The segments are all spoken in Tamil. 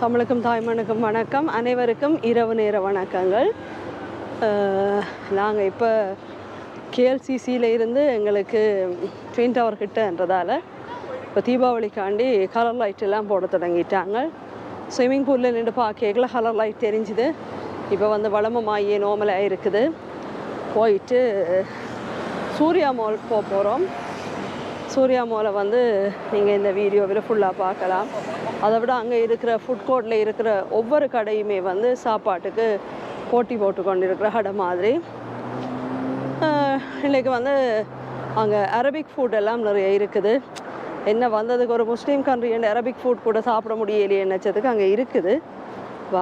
தமிழுக்கும் தாய்மனுக்கும் வணக்கம். அனைவருக்கும் இரவு நேர வணக்கங்கள். நாங்கள் இப்போ கேஎல்சிசியில் இருந்து எங்களுக்கு ட்வின் டவர் கிட்டன்றதால இப்போ தீபாவளிக்காண்டி கலர் லைட் எல்லாம் போட தொடங்கிட்டாங்க. ஸ்விம்மிங் பூலில் நின்று பார்க்கல கலர் லைட் தெரிஞ்சுது. இப்போ வந்து வளமமாயே நார்மலாக இருக்குது. போயிட்டு சூர்யா மால் போகிறோம். சூர்யா மாலை வந்து நீங்கள் இந்த வீடியோவில் ஃபுல்லாக பார்க்கலாம். அதை விட அங்கே இருக்கிற ஃபுட் கோர்ட்டில் இருக்கிற ஒவ்வொரு கடையுமே வந்து சாப்பாட்டுக்கு போட்டி போட்டு கொண்டு இருக்கிற கடை மாதிரி. இன்றைக்கி வந்து அங்கே அரபிக் ஃபுட் எல்லாம் நிறைய இருக்குது. என்ன வந்ததுக்கு ஒரு முஸ்லீம் கண்ட்ரி அண்ட் அரபிக் ஃபுட் கூட சாப்பிட முடியலையே நினச்சதுக்கு அங்கே இருக்குது.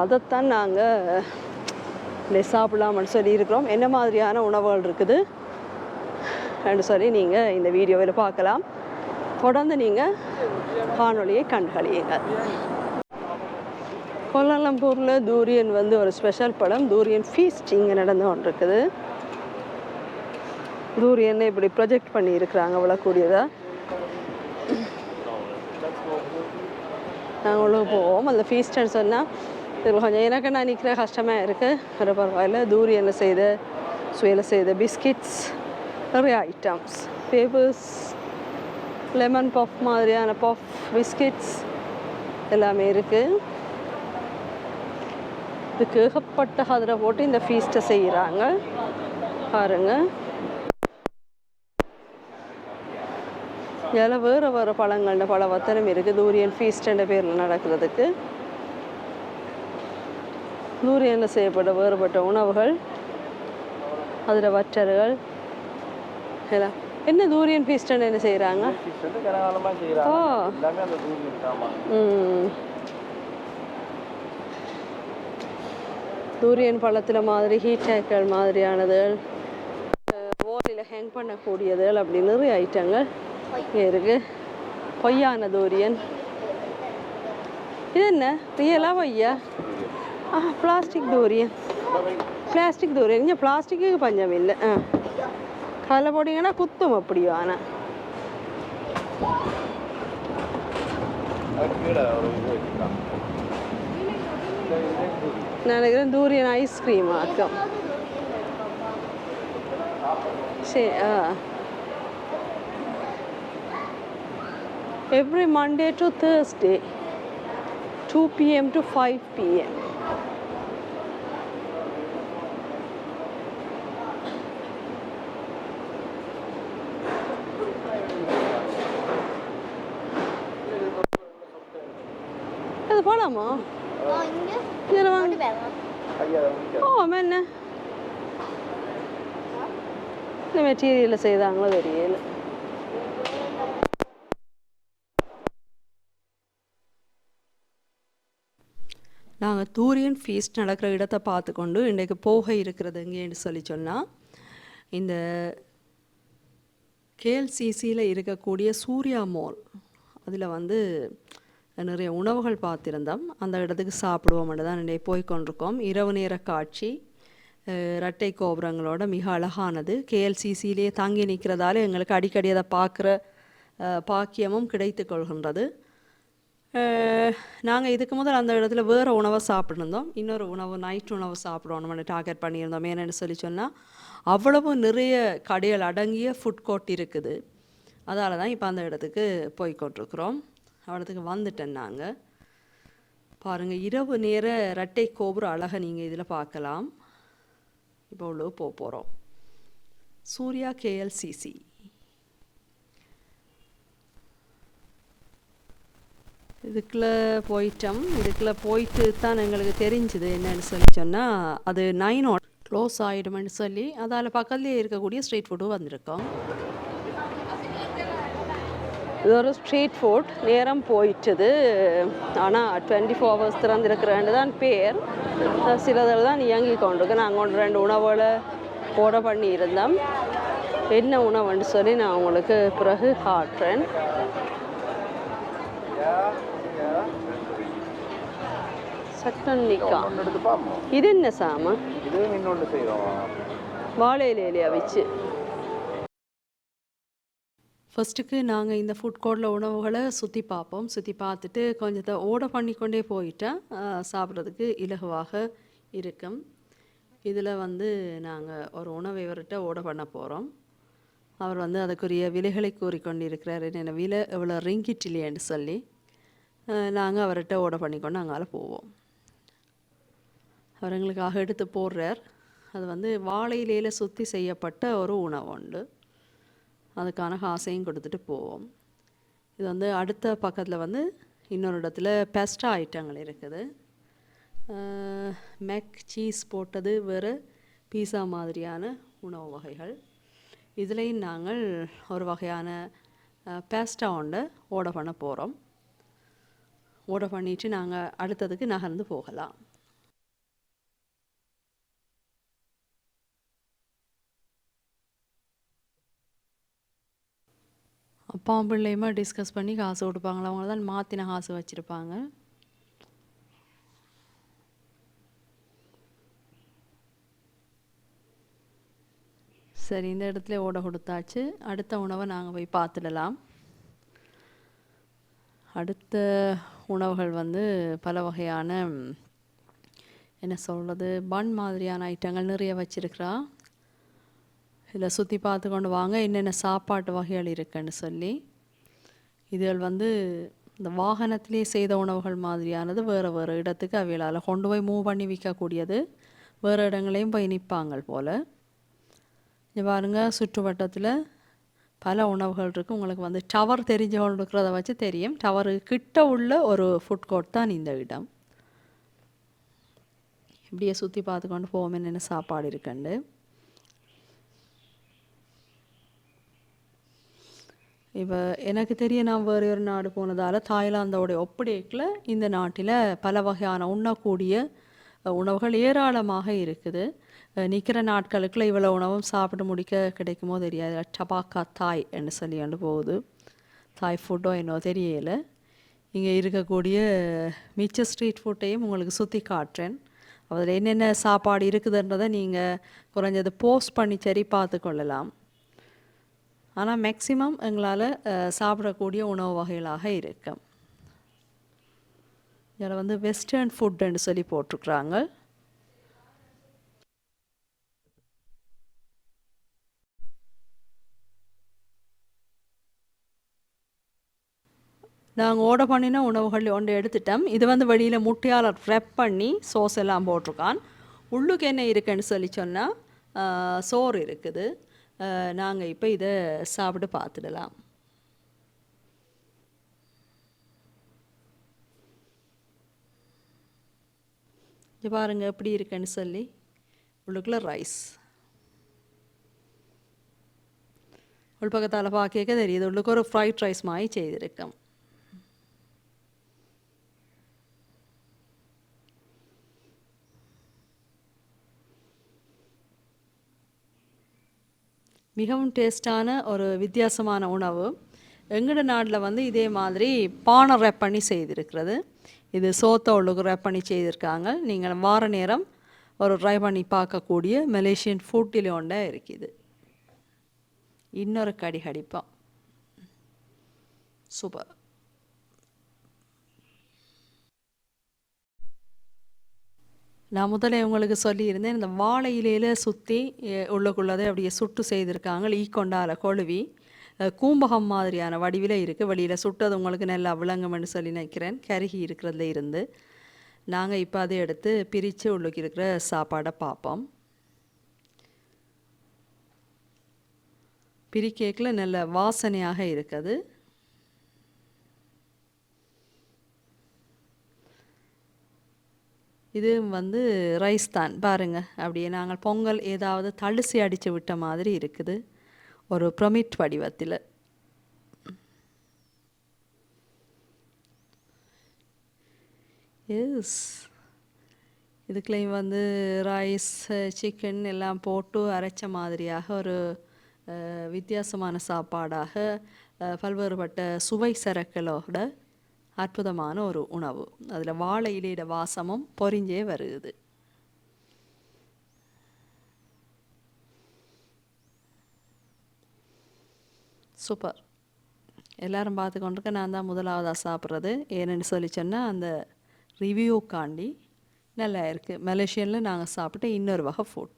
அதைத்தான் நாங்கள் சாப்பிடலாம்னு சொல்லி இருக்கிறோம். என்ன மாதிரியான உணவுகள் இருக்குது என்று சொல்லி நீங்கள் இந்த வீடியோவில் பார்க்கலாம். தொடர்ந்து நீங்கள் காணொலியை கண்களியுங்க. கோலாலம்பூரில் தூரியன் வந்து ஒரு ஸ்பெஷல் படம், தூரியன் ஃபீஸ்ட் இங்கே நடந்து கொண்டிருக்குது. தூரியனை இப்படி ப்ரொஜெக்ட் பண்ணி இருக்கிறாங்க விழக்கூடியதா. நாங்கள் உள்ள போவோம். அந்த ஃபீஸ்ட்னு சொன்னால் இது கொஞ்சம் எனக்கு நான் நிற்கிற கஷ்டமாக இருக்குது. வேறு பரவாயில்ல. தூரியனில் செய்த சுவையில் செய்த பிஸ்கெட்ஸ், நிறைய ஐட்டம்ஸ், பேப்பர்ஸ், லெமன் பஃப் மாதிரியான பஃப் பிஸ்கெட்ஸ் எல்லாமே இருக்குது. இதுக்கு ஏகப்பட்ட அதில் போட்டு இந்த ஃபீஸ்ட்டை செய்கிறாங்க பாருங்க. இதில் வேறு வேறு பழங்கள்ட பல வத்தனம் இருக்குது. தூரியன் ஃபீஸ்ட்ன்ற பேரில் நடக்கிறதுக்கு தூரியனில் செய்யப்பட்ட வேறுபட்ட உணவுகள், அதில் வற்றர்கள் எல்லாம். என்ன தூரியன் ஃபீஸ்ட்னு என்ன செய்கிறாங்க? தூரியன் பழத்தில் மாதிரி ஹீட் டேக்கர் மாதிரியானதுகள், ஓலில் ஹேங் பண்ணக்கூடியதுகள், அப்படி நிறைய ஐட்டங்கள் இங்கே இருக்குது. பொய்யான தூரியன். இது என்ன ரியலா பொய்யா? Plastic durian. Plastic durian. இங்கே பிளாஸ்டிக்கு பஞ்சம் இல்லை. அதில் போட்டிங்கன்னா குத்தும் அப்படியோ. ஆனால் நான் நினைக்கிறேன் தூரியன் ஐஸ்கிரீம் ஆக்கம். சரி. Every Monday to Thursday 2 PM to 5 PM. அது போலாமா? இதில் வாங்க. என்ன இந்த மெட்டீரியலில் செய்தாங்களோ தெரியல. நாங்கள் தூரியன் ஃபீஸ்ட் நடக்கிற இடத்தை பார்த்து கொண்டு இன்றைக்கு போக இருக்கிறது எங்கேன்னு சொல்லி சொன்னால், இந்த கேஎல்சிசியில் இருக்கக்கூடிய சூர்யா மால், அதில் வந்து நிறைய உணவுகள் பார்த்துருந்தோம். அந்த இடத்துக்கு சாப்பிடுவோம்னு தான் இன்றைக்கு போய்கொண்டிருக்கோம். இரவு நேர காட்சி இரட்டை கோபுரங்களோட மிக அழகானது. கேஎல்சிசியிலேயே தங்கி நிற்கிறதால எங்களுக்கு அடிக்கடி அதை பார்க்குற பாக்கியமும் கிடைத்து கொள்கின்றது. நாங்கள் இதுக்கு முதல் அந்த இடத்துல வேறு உணவை சாப்பிட்ருந்தோம். இன்னொரு உணவு நைட் உணவு சாப்பிடணும்னு டார்கெட் பண்ணியிருந்தோம். ஏன்னு சொல்லி சொன்னால் அவ்வளவு நிறைய கடைகள் அடங்கிய ஃபுட் கோர்ட் இருக்குது. அதால் தான் இப்போ அந்த இடத்துக்கு போய்கொண்டிருக்கிறோம். இடத்துக்கு வந்துட்டேன் நாங்கள். பாருங்கள், இரவு நேர இரட்டை கோபுர அழகை நீங்கள் இதில் பார்க்கலாம். இப்போ உள்ள போகிறோம். சூர்யா கேஎல்சிசி. இதுக்குள்ளே போயிட்டோம். இதுக்குள்ளே போயிட்டு தான் எங்களுக்கு தெரிஞ்சுது என்னன்னு சொல்லி சொன்னால், அது 9 க்ளோஸ் ஆகிடுமென்னு சொல்லி அதால் பக்கத்துலேயே இருக்கக்கூடிய ஸ்ட்ரீட் ஃபுட்டும் வந்திருக்கோம். இது ஒரு ஸ்ட்ரீட் ஃபுட். நேரம் போயிட்டுது. ஆனால் 24 hours திறந்துருக்கிறேன்னு தான் பேர். சிலதில் தான் இயங்கி கொண்டிருக்கு. நாங்கள் 1-2 உணவுகளை போட பண்ணியிருந்தோம். என்ன உணவுன்னு சொல்லி நான் உங்களுக்கு பிறகு காட்டுறேன். சட்டன்னிக்கா. இது என்ன சாமான்? வாழை இலையிலையா வச்சு ஃபர்ஸ்ட்டுக்கு நாங்கள் இந்த ஃபுட் கோர்ட்டில் உணவுகளை சுற்றி பார்ப்போம். சுற்றி பார்த்துட்டு கொஞ்சத்தை ஆர்டர் பண்ணிக்கொண்டே போயிட்டா சாப்பிட்றதுக்கு இலகுவாக இருக்கும். இதில் வந்து நாங்கள் ஒரு உணவை இவர்கிட்ட ஆர்டர் பண்ண போகிறோம். அவர் வந்து அதுக்குரிய விலைகளை கூறிக்கொண்டிருக்கிறார். என்னென்ன விலை எவ்வளோ ரிங்கிட் இல்லையான்னு சொல்லி நாங்கள் அவர்கிட்ட ஆர்டர் பண்ணிக்கொண்டு அங்கால போவோம். அவர் எங்களுக்காக எடுத்து போடுறார். அது வந்து வாழை இலையில் சுற்றி செய்யப்பட்ட ஒரு உணவு உண்டு. அதுக்கான காசையும் கொடுத்துட்டு போவோம். இது வந்து அடுத்த பக்கத்தில் வந்து இன்னொரு இடத்துல பெஸ்டா ஐட்டங்கள் இருக்குது. மேக் சீஸ் போட்டது வேறு பீஸா மாதிரியான உணவு வகைகள். இதுலேயும் நாங்கள் ஒரு வகையான பேஸ்டா ஒன்றை ஆர்டர் பண்ண போகிறோம். ஆர்டர் பண்ணிவிட்டு நாங்கள் அடுத்ததுக்கு நகர்ந்து போகலாம். அப்பாவும் பிள்ளையுமா டிஸ்கஸ் பண்ணி காசு கொடுப்பாங்களா, அவங்க தான் மாற்றின காசு வச்சுருப்பாங்க. சரி, இந்த இடத்துல ஓட கொடுத்தாச்சு. அடுத்த உணவை நாங்கள் போய் பார்த்துடலாம். அடுத்த உணவுகள் வந்து பல வகையான என்ன சொல்கிறது பன் மாதிரியான ஐட்டங்கள் நிறைய வச்சுருக்கிறா. இதில் சுற்றி பார்த்து கொண்டு வாங்க என்னென்ன சாப்பாட்டு வகைகள் இருக்குன்னு சொல்லி. இதுகள் வந்து இந்த வாகனத்திலே செய்த உணவுகள் மாதிரியானது வேறு வேறு இடத்துக்கு அவைகளால் கொண்டு போய் மூவ் பண்ணி விற்கக்கூடியது. வேறு இடங்களையும் போய் நிற்பாங்க போல். இங்கே பாருங்க, சுற்று வட்டத்தில் பல உணவுகள் இருக்குது. உங்களுக்கு வந்து டவர் தெரிஞ்சவங்க இருக்கிறத வச்சு தெரியும். டவரு கிட்ட உள்ள ஒரு ஃபுட் கோர்ட் தான் இந்த இடம். இப்படியே சுற்றி பார்த்துக்கொண்டு போவோம் என்னென்ன சாப்பாடு இருக்குண்டு. இப்போ எனக்கு தெரிய நான் வேறு ஒரு நாடு போனதால் தாய்லாந்தோடைய ஒப்படைக்கில் இந்த நாட்டில் பல வகையான உண்ணக்கூடிய உணவுகள் ஏராளமாக இருக்குது. நிற்கிற நாட்களுக்குள்ள இவ்வளோ உணவும் சாப்பிட்டு முடிக்க கிடைக்குமோ தெரியாது. டபாக்கா தாய் என்று சொல்லி கொண்டு போகுது. தாய் ஃபுட்டோ என்னோ தெரியலை. இங்கே இருக்கக்கூடிய மிச்ச ஸ்ட்ரீட் ஃபுட்டையும் உங்களுக்கு சுற்றி காட்டுறேன். அதில் என்னென்ன சாப்பாடு இருக்குதுன்றதை நீங்கள் குறைஞ்சது போஸ்ட் பண்ணி சரி பார்த்து கொள்ளலாம். ஆனால் மேக்சிமம் எங்களால் சாப்பிடக்கூடிய உணவு வகைகளாக இருக்கும். இதில் வந்து வெஸ்டர்ன் ஃபுட்டுன்னு சொல்லி போட்டிருக்குறாங்க. நாங்கள் ஆர்டர் பண்ணின உணவுகள் ஒன்று எடுத்துட்டோம். இது வந்து வெளியில் முட்டையால் ரெப் பண்ணி சோஸ் எல்லாம் போட்டிருக்கான். உள்ளுக்கு என்ன இருக்குன்னு சொல்லி சொன்னால் சோறு இருக்குது. நாங்கள் இப்போ இதை சாப்பிட்டு பார்த்துடலாம். இது பாருங்கள் எப்படி இருக்குன்னு சொல்லி. உள்ளுக்குள்ள ரைஸ் உள் பக்கத்தால் பார்க்க தெரியுது. உள்ளுக்கு ஒரு ஃப்ரைட் ரைஸ் மாதிரி செய்திருக்கோம். மிகவும் டேஸ்டான ஒரு வித்தியாசமான உணவு. எங்களோட நாட்டில் வந்து இதே மாதிரி பானை ரேப் பண்ணி செய்திருக்கிறது. இது சோத்தை உள்ளுக்கு ரேப் பண்ணி செய்திருக்காங்க. நீங்கள் வார நேரம் ஒரு ட்ரை பண்ணி பார்க்கக்கூடிய மலேசியன் ஃபுட்டில் ஒன்றா இருக்குது. இன்னொரு கடி கடிப்போம். சூப்பர். நான் முதல்ல உங்களுக்கு சொல்லியிருந்தேன், இந்த வாழை இலையில் சுற்றி உள்ளுக்குள்ளதை அப்படியே சுட்டு செய்திருக்காங்க. ஈக்கொண்டால கொழுவி கூம்பகம் மாதிரியான வடிவில் இருக்குது. வெளியில் சுட்டது உங்களுக்கு நல்லா விளங்கும்னு சொல்லி நினைக்கிறேன். கருகி இருக்கிறதுல இருந்து நாங்கள் இப்போ அதை எடுத்து பிரித்து உள்ளுக்கு இருக்கிற சாப்பாடை பார்ப்போம். பிரிக்கேக்கில் நல்ல வாசனையாக இருக்குது. இது வந்து ரைஸ் தான் பாருங்கள். அப்படியே நாங்கள் பொங்கல் ஏதாவது தழுசி அடித்து விட்ட மாதிரி இருக்குது, ஒரு பிரமிட் வடிவத்தில். எஸ், இதுக்குலேயும் வந்து ரைஸ் சிக்கன் எல்லாம் போட்டு அரைச்ச மாதிரியாக ஒரு வித்தியாசமான சாப்பாடாக பல்வேறுபட்ட சுவை சரக்களோட அற்புதமான ஒரு உணவு. அதில் வாழை இலையிட வாசமும் பொறிஞ்சே வருது. சூப்பர். எல்லாரும் பார்த்து கொண்டிருக்க நான் தான் முதலாவதாக சாப்பிட்றது. ஏன்னு சொல்லி சொன்னால் அந்த ரிவ்யூக்காண்டி நல்லா இருக்குது. மலேசியனில் நாங்கள் சாப்பிட்ட இன்னொரு வகை ஃபுட்.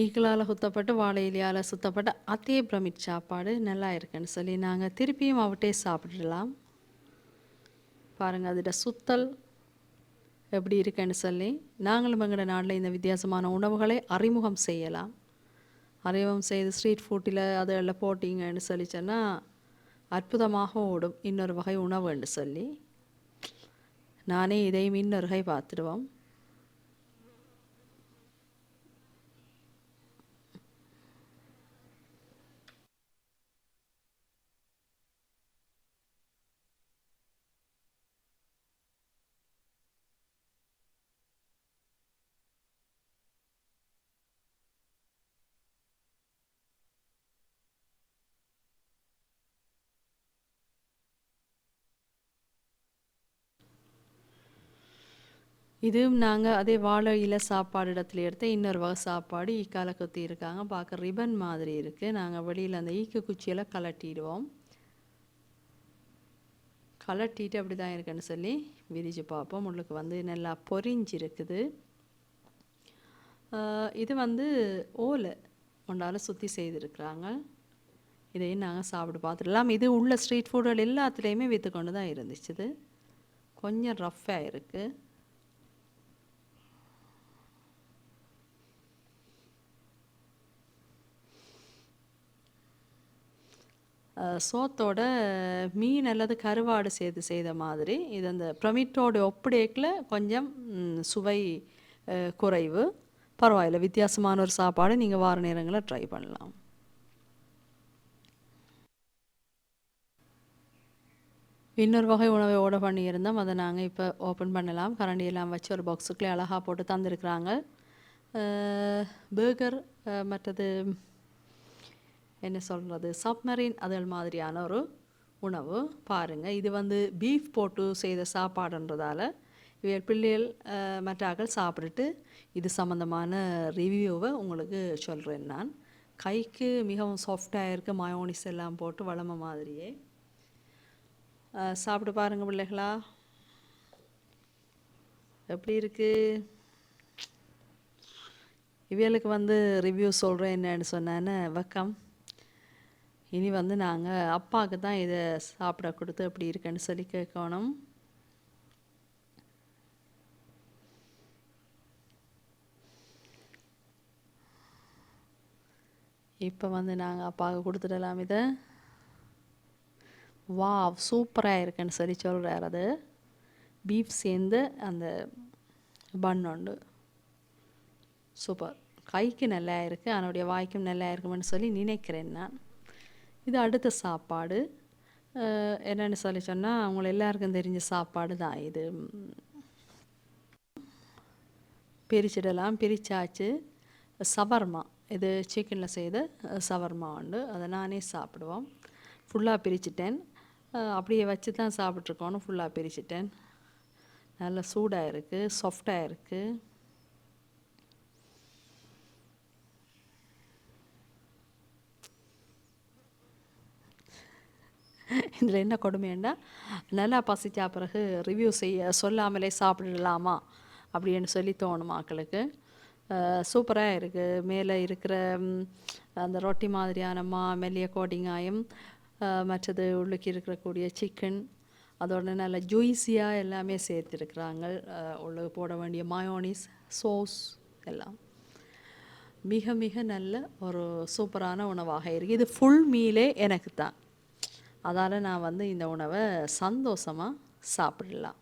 ஈக்களால் சுத்தப்பட்டு வாழை இலையால் சுத்தப்பட்ட அதே பிரமிட் சாப்பாடு நல்லா இருக்குன்னு சொல்லி நாங்கள் திருப்பியும் அவட்டே சாப்பிடலாம். பாருங்கள் அதோட சுத்தல் எப்படி இருக்குன்னு சொல்லி நாங்களும் எங்களோட நாட்டில் இந்த வித்தியாசமான உணவுகளை அறிமுகம் செய்யலாம். அறிமுகம் செய்து ஸ்ட்ரீட் ஃபுட்டில் அதெல்லாம் போட்டிங்கன்னு சொல்லி சொன்னால் அற்புதமாக ஓடும் இன்னொரு வகை உணவுன்னு சொல்லி நானே இதையும் இன்னொரு வகை பார்த்துடுவோம். இதுவும் நாங்கள் அதே வாழை இலை சாப்பாடு இடத்துல எடுத்த இன்னொரு வகை சாப்பாடு ஈக்கால கொத்தி இருக்காங்க. பார்க்க ரிபன் மாதிரி இருக்குது. நாங்கள் வெளியில் அந்த ஈக்கு குச்சியெல்லாம் கலட்டிடுவோம். கலட்டிட்டு அப்படி தான் இருக்குன்னு சொல்லி விரிச்சு பார்ப்போம். உள்ளுக்கு வந்து நல்லா பொரிஞ்சிருக்குது. இது வந்து ஓலை ஒன்றால் சுற்றி செய்திருக்கிறாங்க. இதையும் நாங்கள் சாப்பிட்டு பார்த்துடலாம். இது உள்ள ஸ்ட்ரீட் ஃபுட்டுகள் எல்லாத்துலேயுமே விற்று கொண்டு தான் இருந்துச்சு. கொஞ்சம் ரஃப்பாக இருக்குது. சோத்தோட மீன் அல்லது கருவாடு சேர்த்து செய்த மாதிரி. இது அந்த பிரமிட்டோட ஒப்படைக்கில் கொஞ்சம் சுவை குறைவு. பரவாயில்ல, வித்தியாசமான ஒரு சாப்பாடு. நீங்கள் வார நேரங்களில் ட்ரை பண்ணலாம். இன்னொரு வகை உணவை ஆர்டர் பண்ணியிருந்தோம். அதை நாங்கள் இப்போ ஓப்பன் பண்ணலாம். கரண்டியெல்லாம் வச்சு ஒரு பாக்ஸுக்குள்ளே அழகாக போட்டு தந்துருக்குறாங்க. பர்கர், மற்றது என்ன சொல்கிறது, சப்மரீன் அதல் மாதிரியான ஒரு உணவு. பாருங்கள், இது வந்து பீஃப் போட்டு செய்த சாப்பாடுன்றதால இவைகள் பிள்ளைகள் மற்றாக்கள் சாப்பிட்டுட்டு இது சம்மந்தமான ரிவ்யூவை உங்களுக்கு சொல்கிறேன். நான் கைக்கு மிகவும் சாஃப்டாக இருக்குது. மயோனிஸ் எல்லாம் போட்டு வளமை மாதிரியே. சாப்பிட்டு பாருங்கள் பிள்ளைகளா, எப்படி இருக்குது. இவைகளுக்கு வந்து ரிவ்யூ சொல்கிறேன் என்னன்னு சொன்னேன்னு வக்கம். இனி வந்து நாங்கள் அப்பாவுக்கு தான் இதை சாப்பிட கொடுத்து எப்படி இருக்குன்னு சொல்லி கேட்கணும். இப்போ வந்து நாங்கள் அப்பாவுக்கு கொடுத்துடலாம் இதை. வா, சூப்பராக இருக்குன்னு சொல்லி சொல்கிறார். அது பீஃப் சேர்ந்து அந்த பன் உண்டு, சூப்பர். கைக்கு நல்லா இருக்குது, அதனுடைய வாய்க்கும் நல்லா இருக்குமென்னு சொல்லி நினைக்கிறேன் நான். இது அடுத்த சாப்பாடு. என்னென்னு சொல்லி சொன்னால் அவங்கள எல்லாருக்கும் தெரிஞ்ச சாப்பாடு தான் இது. பிரிச்சிடலாம். பிரிச்சாச்சு. சவர்மா, இது சிக்கனில் செய்த சவர்மா உண்டு. அதை நானே சாப்பிடுவோம். ஃபுல்லாக பிரிச்சுட்டேன். அப்படியே வச்சு தான் சாப்பிட்ருக்கோன்னு ஃபுல்லாக பிரிச்சுட்டேன். நல்லா சூடாக இருக்குது, சாஃப்டாக இருக்குது. இதில் என்ன கொடுமைன்னா, நல்லா பசிச்சா பிறகு ரிவ்யூ சொல்லாமலே சாப்பிடலாமா அப்படின்னு சொல்லி தோணும் மக்களுக்கு. சூப்பராக இருக்குது. மேலே இருக்கிற அந்த ரொட்டி மாதிரியான மெல்லிய கோட்டிங்காயும், மற்றது உள்ளுக்கு இருக்கக்கூடிய சிக்கன், அதோட நல்ல ஜூஸியாக எல்லாமே சேர்த்துருக்குறாங்க. உள்ள போட வேண்டிய மயோனிஸ், சோஸ் எல்லாம் மிக மிக நல்ல ஒரு சூப்பரான உணவாக இருக்குது. இது ஃபுல் மீலே எனக்கு தான். அதால் நான் வந்து இந்த உணவை சந்தோஷமாக சாப்பிடலாம்.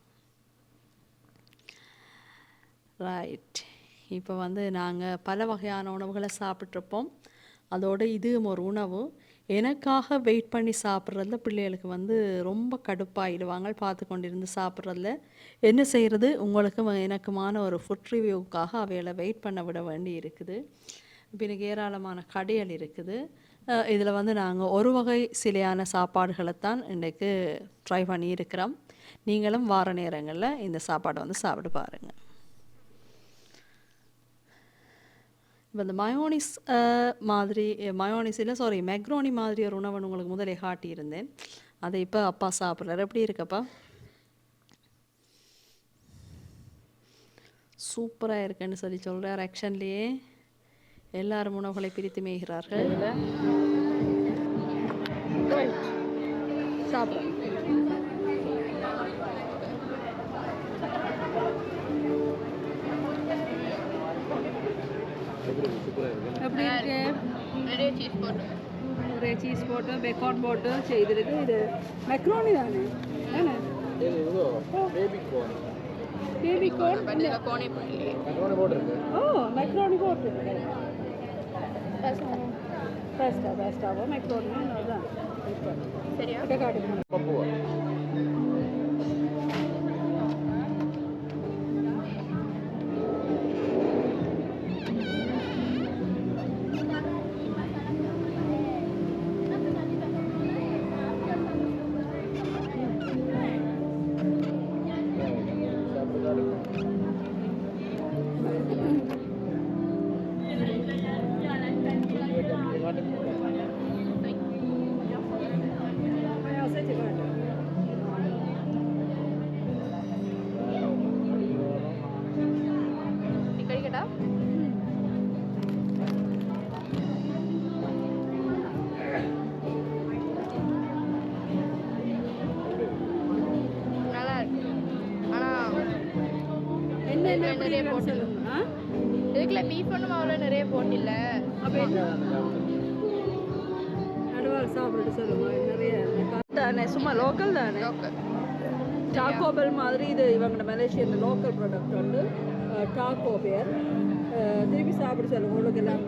ரைட். இப்போ வந்து நாங்கள் பல வகையான உணவுகளை சாப்பிட்ருப்போம். அதோடு இதுவும் ஒரு உணவு. எனக்காக வெயிட் பண்ணி சாப்பிட்றதுல பிள்ளைகளுக்கு வந்து ரொம்ப கடுப்பாயிடுவாங்க. பார்த்து கொண்டிருந்து சாப்பிட்றதுல என்ன செய்கிறது. உங்களுக்கு எனக்குமான ஒரு ஃபுட் ரிவ்யூவுக்காக அவைகளை வெயிட் பண்ண விட வேண்டி இருக்குது. இப்போ எனக்கு ஏராளமான கடைகள் இருக்குது. இதில் வந்து நாங்கள் ஒரு வகை சிலையான சாப்பாடுகளைத்தான் இன்றைக்கு ட்ரை பண்ணியிருக்கிறோம். நீங்களும் வார நேரங்களில் இந்த சாப்பாடை வந்து சாப்பிட்டு பாருங்கள். இப்போ இந்த மயோனிஸ் மாதிரி மயோனிஸ் இல்லை சாரி மெக்ரோனி மாதிரி ஒரு உணவை உங்களுக்கு முதலே காட்டியிருந்தேன். அதை இப்போ அப்பா சாப்பிட்றாரு. எப்படி இருக்கப்பா? சூப்பராக இருக்குன்னு சொல்லி சொல்கிறார். ஆக்ஷன்லேயே எல்லாரும் உணவுகளை பிரித்து மேய்கிறார்கள். சாப்பிட்றேன். எப்படி இருக்கு? நிறைய சீஸ் போட்டு பேக்கான் போட்டு செய்திருக்கு. இது மெக்ரோனி தானே? பேபி கோன் ஓ மெக்ரோனி போட்டு பெஸ்ட்டாவோ மெக்ரோனி அதுதான் சரியா காட்டுங்க. இதுக்குள்ள பீஃப் ஒன்றும் அவ்வளோ நிறைய போட்டில்ல. அப்போ நடுவால் சாப்பிட்டு சொல்லுங்க. நிறைய தானே சும்மா லோக்கல் தானே. டாக்கோபெல் மாதிரி இது இவங்க மலேசியன் லோக்கல் ப்ராடக்ட் வந்து டாக்கோ பேர். திருப்பி சாப்பிட சொல்லுங்க. உங்களுக்கு எல்லாம்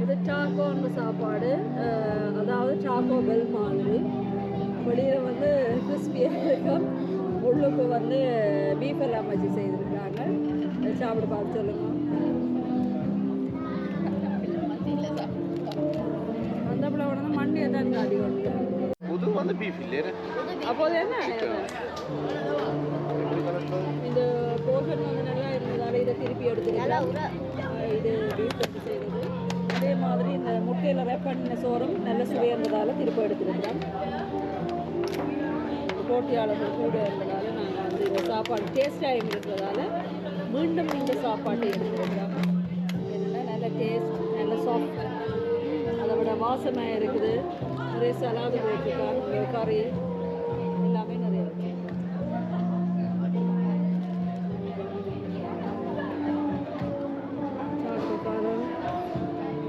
இது டாக்கோன்னு சாப்பாடு. அதாவது டாக்கோ பெல் மாதிரி வெளியில் வந்து கிறிஸ்பியாக இருக்கும். உள்ளுக்கு வந்து பீஃப் எல்லாம் வச்சு செய்திருக்காங்க. சாப்பிட பார்த்து சொல்லுங்க. அந்த பிள்ளை வந்து மண்ணே தான் அதிகம். புது வந்து பீஃப் இல்லையே. அப்போது என்ன இந்த போர்ஷன் வந்து நல்லா இருந்ததால் இதை திருப்பி எடுத்துக்கலாம். இது பீஃப் வச்சு செய்கிறது. அதே மாதிரி இந்த முட்டையில் ரேப் பண்ணின சோறும் நல்ல சுவையிருந்ததால் திருப்பி எடுத்துருக்கிறோம். போட்டியாளர்கள் கூட இருந்ததால் நாங்கள் வந்து இந்த சாப்பாடு டேஸ்டாக இருக்கிறதால மீண்டும் இந்த சாப்பாட்டை எடுத்துருக்கிறோம். என்னென்னா நல்ல டேஸ்ட், நல்ல சாஃப்ட், அதை விட வாசமாக இருக்குது. நிறைய சலாது போட்டிருக்காங்க, கறி எல்லாமே நிறைய இருக்குது. சாப்பிட்றோம்.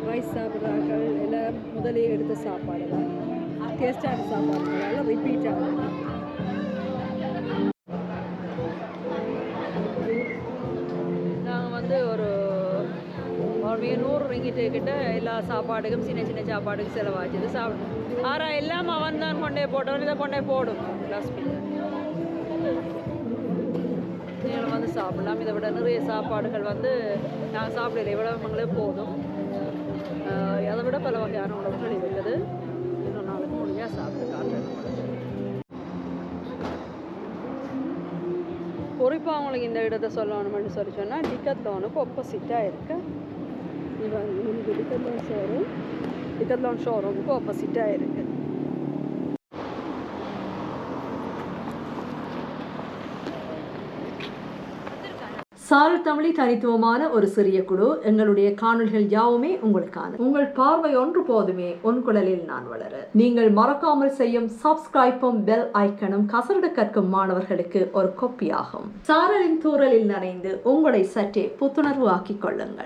ரைஸ் சாப்பிட்றார்கள். எல்லாம் முதலே எடுத்த சாப்பாடு தான். டேஸ்டான சாப்பாடுனால ரிப்பீட் ஆகுது. ஒரு 100 ரிங்கிட்டு கிட்ட எல்லா சாப்பாடுக்கும் சின்ன சின்ன சாப்பாடுக்கும் செலவாச்சுது. சாப்பிடும் ஆறா எல்லாம் அவன் தான் கொண்டே போட்டவன் இதை கொண்டே போடும். நீங்களும் வந்து சாப்பிடலாம். இதை விட நிறைய சாப்பாடுகள் வந்து நாங்கள் சாப்பிடல. எவ்வளவுங்களே போதும். அதை விட பல வகையான உணவுகள் இருக்குது. இன்னும் நாளைக்கு முடிஞ்சால் சாப்பிட்டு காட்டுறேன். குறிப்பாக அவங்களுக்கு இந்த இடத்தை சொல்லணும்னு சொல்லி சொன்னால் டிக்கத்லானுக்கு ஆப்போசிட்டாக இருக்குது. இது டிக்கத்லான் ஷோரூமுக்கு ஆப்போசிட்டாக இருக்குது. சாரல் தமிழி தனித்துவமான ஒரு சிறிய குழு. எங்களுடைய காணொலிகள் யாவுமே உங்களுக்கான. உங்கள் பார்வை ஒன்று போதுமே உன் குழலில் நான் வளர. நீங்கள் மறக்காமல் செய்யும் சப்ஸ்கிரைப்பும் பெல் ஐக்கனும் கசரடு கற்கும் மாணவர்களுக்கு ஒரு கொப்பியாகும். சாரலின் தூரலில் நனைந்து உங்களை சற்றே புத்துணர்வு ஆக்கிக் கொள்ளுங்கள்.